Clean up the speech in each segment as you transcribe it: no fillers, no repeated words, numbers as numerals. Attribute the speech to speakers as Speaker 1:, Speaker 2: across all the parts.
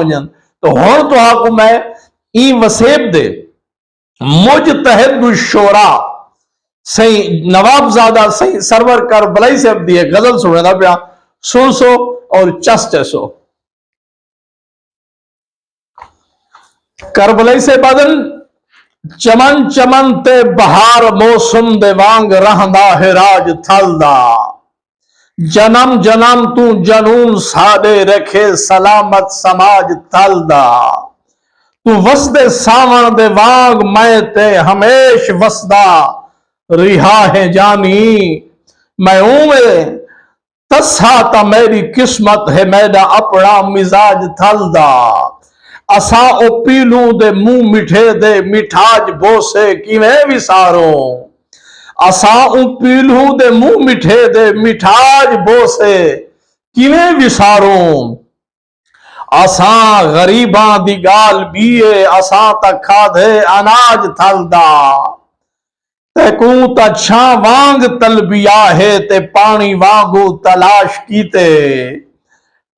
Speaker 1: तो हुण तुहाकू मैं ई वसेब दे मुजतहिद शोरा सही नवाबजादा सही सरवर करबलाई से अब दिए गजल सुने पिया सुन सो और चस चसो। करबलाई से बदन चमन चमन ते बहार मौसम दे वांग रहंदा है राज थलदा जन्म जन्म तू जनून सादे रखे सलामत समाज थलदा तू वसदे सावण दे वांग मैं ते हमेश वसदा रिहा है जानी मैं उमें तस्हा ता मेरी किस्मत है मेरा अपना मिजाज थलदा असा ओ पीलू दे मुंह मिठे दे मिठाज बोसे किवें विसारो असा ओ पीलू दे मुंह मिठे दे मिठाज बोसे किवें विसारो असा गरीबां दी गाल बीए असा ता खाधे अनाज थलदा तैकू ता छा वांग तलबिया है ते पानी वांगू तलाश कीते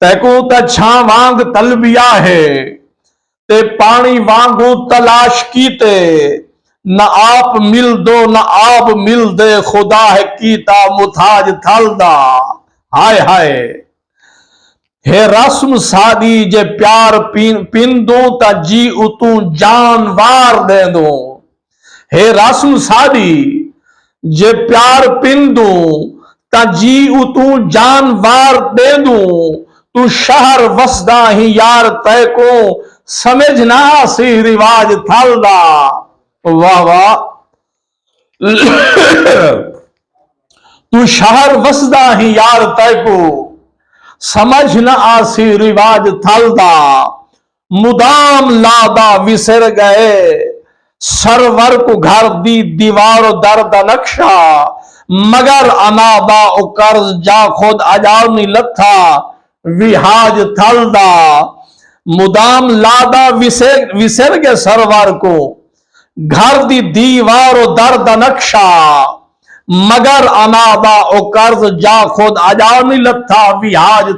Speaker 1: तैकू ता छा वांग तलबिया है ते पानी वांगू तलाश कीते न आप मिल दो न आप मिल दे खुदा है कीता मुताज थलदा हाय हाय हे रस्म सादी जे प्यार पिंदो ता जी उतू जानवार दे दो हे रस्म सादी जे प्यार पिंदू ता जी उतू जानवार दे दू तू शहर वसदा ही यार तय को समझ ना सी रिवाज थलदा वाह वाह तू शहर वसदा ही यार तय को समझ न आसी रिवाज थलदा मुदाम लादा विसर गए सरवर को घर दी दीवार दर्द नक्शा मगर अनादा ओ कर्ज जा खुद अजानी लथा विहाज थलदा मुदाम लादा विसर गए सरवर को घर दी दीवार दर्द नक्शा मगर अनादा ओ कर्ज जा खुद अजानी लथा विहाज